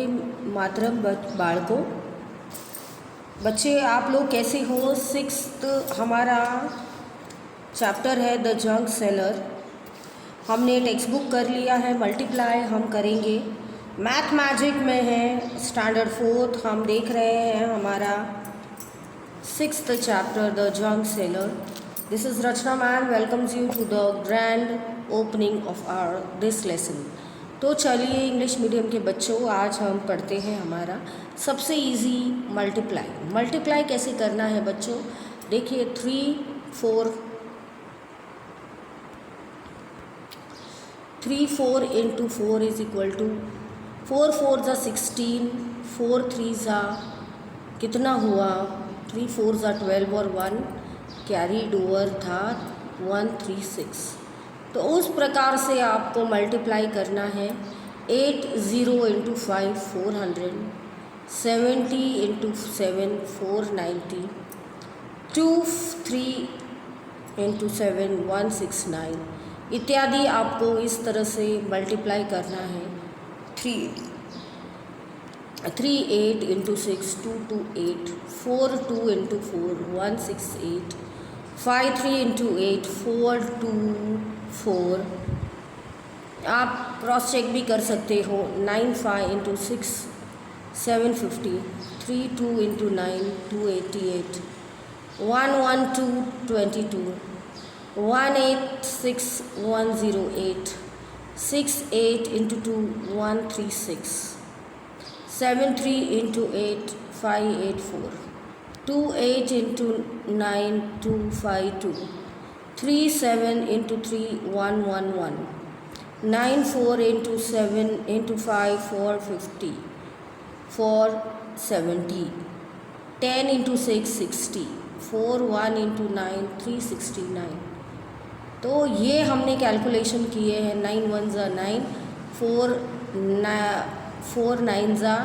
वंदे मातरम बालकों। बच्चे आप लोग कैसे हो। सिक्स्थ हमारा चैप्टर है द जंक सेलर। हमने टेक्स्ट बुक कर लिया है, मल्टीप्लाई हम करेंगे। मैथ मैजिक में है स्टैंडर्ड फोर्थ, हम देख रहे हैं हमारा sixth chapter the junk seller. This is Rachna ma'am welcomes you to the grand opening of our this lesson. तो चलिए इंग्लिश मीडियम के बच्चों, आज हम पढ़ते हैं हमारा सबसे इजी मल्टीप्लाई। मल्टीप्लाई कैसे करना है बच्चों, देखिए 3 4 इंटू 4 इज इक्वल टू 4 4 ज़ा 16, 4 3 ज़ा कितना हुआ 3 4 ज़ा 12 और 1 कैरीड ओवर था 136। तो उस प्रकार से आपको मल्टीप्लाई करना है। 8 0 इंटू 5 400, 70 इंटू 7 490, 2 3 इंटू 7 169 इत्यादि आपको इस तरह से मल्टीप्लाई करना है। 3 8 इंटू 6 228, 4 2 इंटू 4 168, 5 3 इंटू 8 4 2 4। आप क्रॉस चेक भी कर सकते हो। 9 5 into 6 750, 3 2 into 9 288, 1 1 2 22, 1 8 6 108, 6 8 into 2 136, 7 3 into 8 584, 2 8 into 9 252, 3 7 into 3 111, 9 4 into 7 into 5 450, 470, 10 into 6 60, 4 1 into 9 369। तो ये हमने कैलकुलेशन किए हैं। 9 1 ज़ा 9, 4 9 ज़ा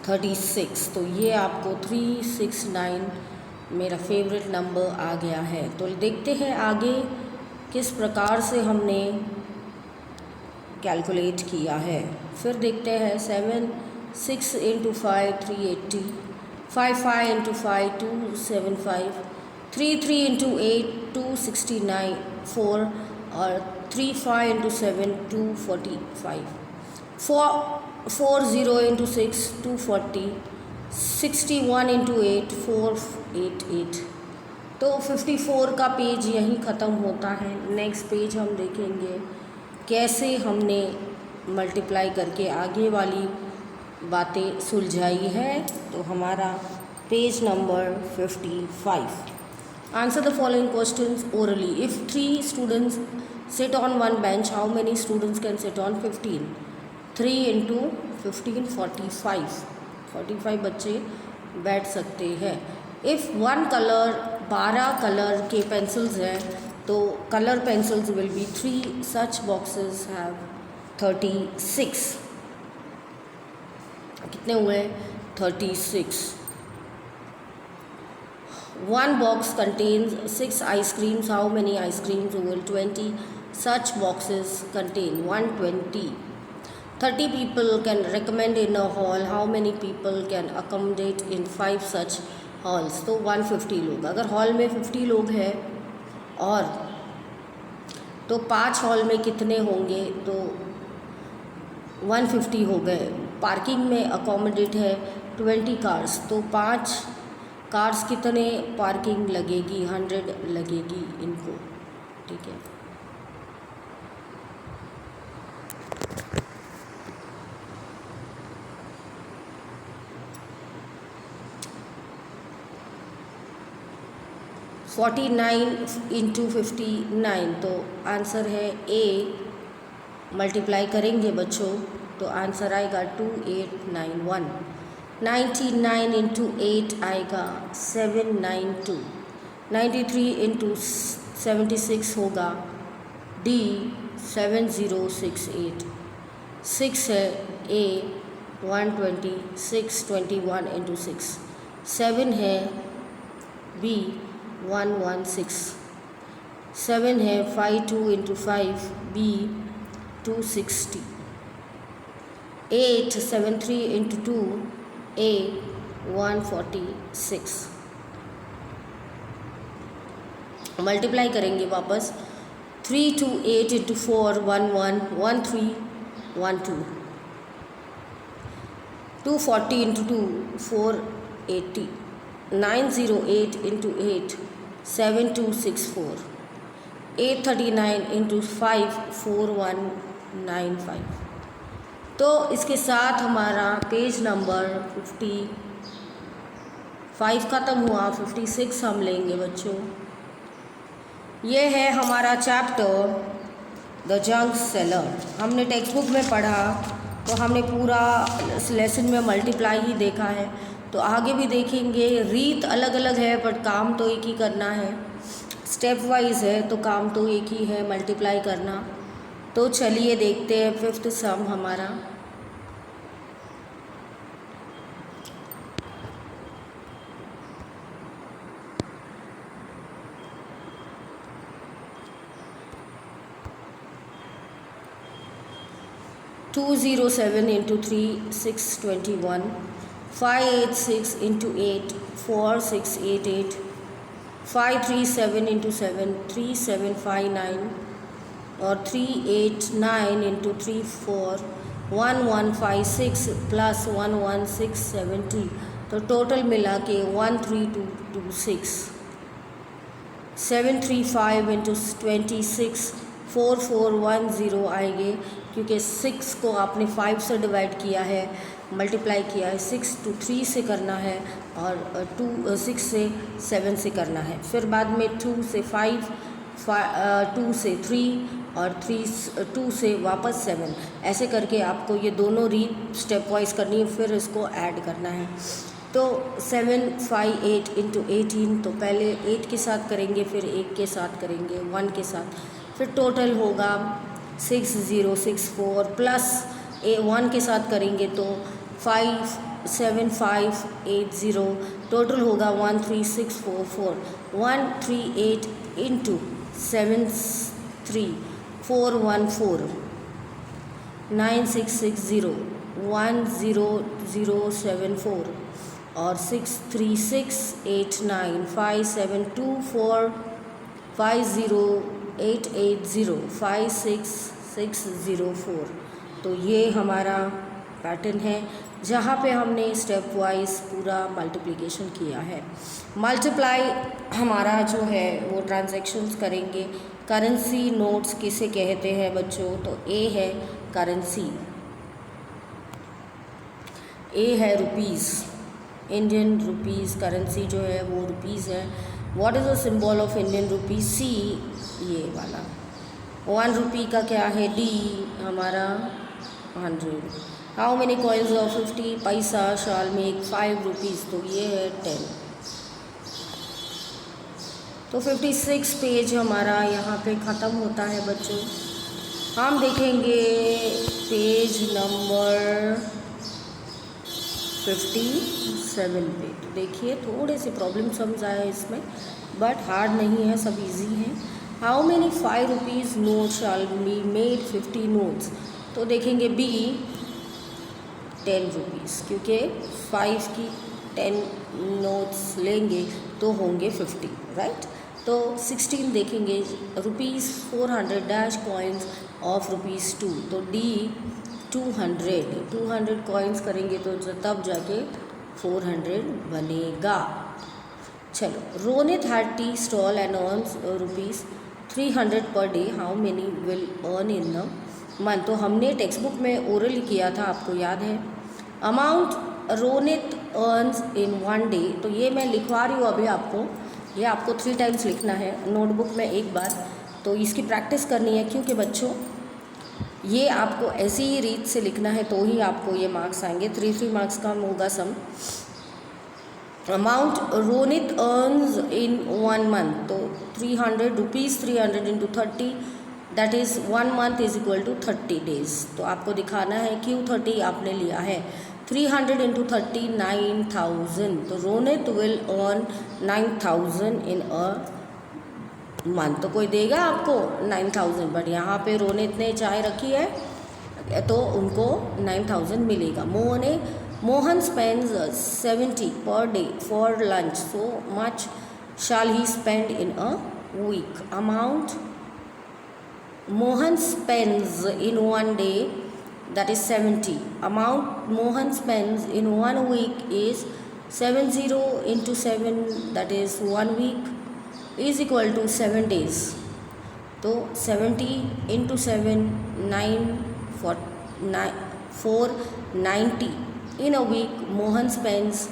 36। तो ये आपको 369 मेरा फेवरेट नंबर आ गया है। तो देखते हैं आगे किस प्रकार से हमने कैलकुलेट किया है। फिर देखते हैं 7 6 इंटू 5 380, 5 5 इंटू 5 275, 3 3 इंटू 8 269 4, और 3 5 इंटू 7 245, 4 0 इंटू 6 240, 61 इंटू 8 488। तो 54 का पेज यहीं ख़त्म होता है। नेक्स्ट पेज हम देखेंगे कैसे हमने मल्टीप्लाई करके आगे वाली बातें सुलझाई है। तो हमारा page number 55। Answer the following questions orally. If 3 students sit on one bench, how many students can sit on 15? 3 into 15 45 बच्चे बैठ सकते हैं। इफ़ वन कलर 12 कलर के पेंसिल्स हैं, तो colour pencils will be 3 such boxes have 36। कितने हुए 36। One box contains 6 ice creams, how many ice creams will 20 such boxes contain 120। 30 people can recommend in a hall, how many people can accommodate in 5 such halls? तो 150 लोग। अगर hall में 50 लोग हैं और तो 5 हॉल में कितने होंगे, तो 150 हो गए। पार्किंग में अकोमोडेट है 20 कार्स, तो 5 कार्स कितने पार्किंग लगेगी 100 लगेगी इनको। ठीक है। फोर्टी 49 इंटू 59, तो आंसर है ए। मल्टीप्लाई करेंगे बच्चों तो आंसर आएगा 2891। 99 इंटू 8 आएगा 792। 93 इंटू 76 होगा डी 7068। 6 है ए 120, 621 इंटू 6। 7 है बी 116। 7 है 52 इंटू 5 बी 260। 873 into 2 146। मल्टीप्लाई करेंगे वापस 3 2 8 into 4 11 13 12 240 into 2 480 908 into 8 7264 839 into 5 4195। तो इसके साथ हमारा पेज नंबर 55 ख़त्म हुआ। 56 हम लेंगे बच्चों। ये है हमारा चैप्टर द जंक सेलर। हमने टेक्स्ट बुक में पढ़ा तो हमने पूरा लेसन में मल्टीप्लाई ही देखा है, तो आगे भी देखेंगे। रीत अलग अलग है बट काम तो एक ही करना है, स्टेप वाइज है तो काम तो एक ही है, मल्टीप्लाई करना। तो चलिए देखते हैं 5th सम हमारा। टू 207 into 3 621 586 into 8 4688 537 into 7 3759 और 389 into 3 4 1156 प्लस 11670। तो टोटल मिला के 13226। 735 into 26 4410 आएंगे, क्योंकि 6 को आपने 5 से डिवाइड किया है, मल्टीप्लाई किया है। 6 to 3 से करना है और 6 से 7 से करना है। फिर बाद में 2 से 5 2 से 3 और 2 से वापस 7, ऐसे करके आपको ये दोनों रीत स्टेप वाइज करनी है, फिर इसको ऐड करना है। तो 758 into 18, तो पहले 8 के साथ करेंगे, फिर 1 के साथ करेंगे, 1 के साथ, फिर टोटल होगा 6064 प्लस 1 के साथ करेंगे तो 57580, टोटल होगा 13644। 138 into 73414 9660 10074 और 63689 5724 50880 56604। तो ये हमारा पैटर्न है जहाँ पे हमने स्टेप वाइज पूरा मल्टीप्लिकेशन किया है। मल्टीप्लाई हमारा जो है वो ट्रांजैक्शंस करेंगे। करेंसी नोट्स किसे कहते हैं बच्चों? तो ए है करेंसी, ए है रुपीज़, इंडियन रुपीज़ करेंसी जो है वो रुपीज़ है। What is the symbol of Indian rupees? See, ये वाला। 1 रुपी का क्या है? डी हमारा 100। हाउ मेनी कॉइन्स ऑफ 50 पैसा शाल मेक 5 रुपीज़? तो ये है 10। तो 56 पेज हमारा यहाँ पे ख़त्म होता है बच्चों। हम देखेंगे पेज नंबर 57 पे। तो देखिए थोड़े से प्रॉब्लम समझ आए इसमें, बट हार्ड नहीं है, सब इजी है। How many 5 rupees note shall be made 50 notes? तो देखेंगे बी 10 रुपीज़, क्योंकि 5 की 10 नोट्स लेंगे तो होंगे 50, राइट। तो 16 देखेंगे रुपीज़ 400 डैश कॉइन्स ऑफ ₹2। तो डी 200 कॉइन्स करेंगे तो तब जाके 400 बनेगा। चलो, Ronit had tea stall and earns ₹300 per day. How many will earn in the month? तो हमने टेक्स्ट बुक में ओरली किया था, आपको याद है। Amount Ronit earns in 1 day, तो ये मैं लिखवा रही हूँ अभी आपको, ये आपको 3 टाइम्स लिखना है नोटबुक में एक बार, तो इसकी प्रैक्टिस करनी है, क्योंकि बच्चों ये आपको ऐसी ही रीत से लिखना है तो ही आपको ये मार्क्स आएंगे। 3 मार्क्स का होगा sum. Amount Ronit earns in 1 month, तो 300 rupees 300 into 30, that is 1 month is equal to 30 days. तो आपको दिखाना है क्यों 30 आपने लिया है। 300 इंटू 30 9000, तो Ronit will earn 9000 in a month. तो कोई देगा आपको 9000, बट यहाँ पे रोनित ने चाय रखी है तो उनको 9,000 मिलेगा. Mohan spends 70 per day for lunch. So much shall he spend in a week? Amount Mohan spends in one day, that is 70. Amount Mohan spends in 1 week is 70 into 7, that is 1 week, is equal to 7 days. तो 70 into 7, 490. In a week Mohan spends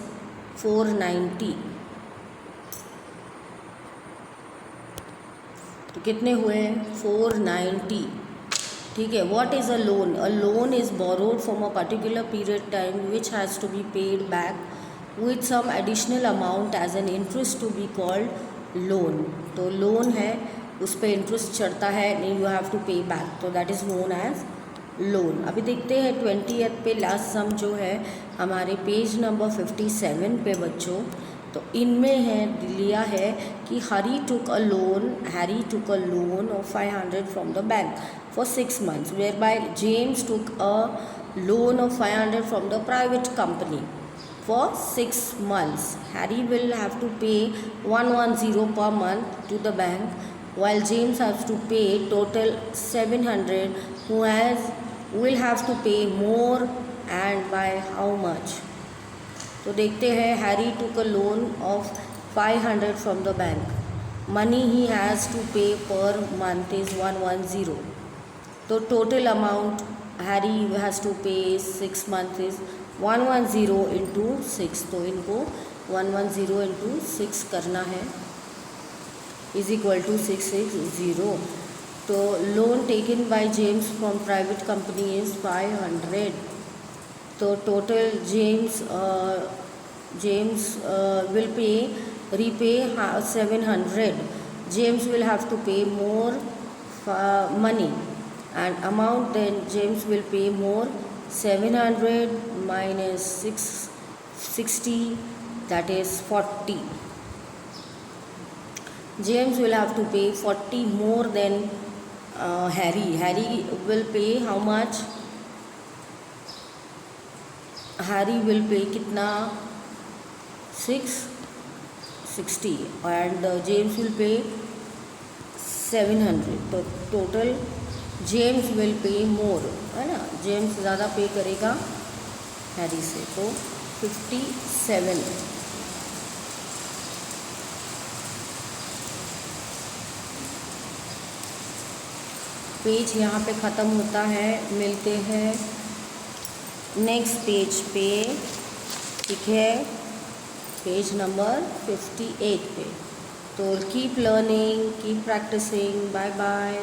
490. तो कितने हुए? 490. ठीक है. What is a loan? A loan is borrowed from a particular period time which has to be paid back with some additional amount as an interest to be called loan. तो loan है, उस पर interest चढ़ता है, नहीं, you have to pay back, तो that is known as loan. अभी देखते हैं 20th पे लास्ट सम जो है हमारे पेज नंबर 57 पे बच्चों. तो इनमें है लिया है कि Harry took a loan of 500 from the bank for 6 months, whereby James took a loan of 500 from the private company for 6 months. Harry will have to pay 110 per month to the bank, while James has to pay total 700. Will have to pay more, and by how much? तो देखते हैं. Harry took a loan of 500 from the bank. Money he has to pay per month is 110. तो total amount Harry has to pay 6 months is 110 into 6. तो इनको 110 into 6 करना है, is equal to 660. तो loan taken by James from private company is 500. तो total James will repay 700. James will have to pay more money, and amount then James will pay more. 700 minus 660, that is 40. James will have to pay 40 more than Harry. Harry will pay how much? Harry will pay कितना? 660, and James will pay 700. तो total James will pay मोर, है ना, James ज़्यादा पे करेगा Harry से. तो 57. Page यहाँ पे ख़त्म होता है. मिलते हैं नेक्स्ट पेज पे. ठीक है, पेज नंबर 58 पे. तो keep learning, keep practising. Bye bye.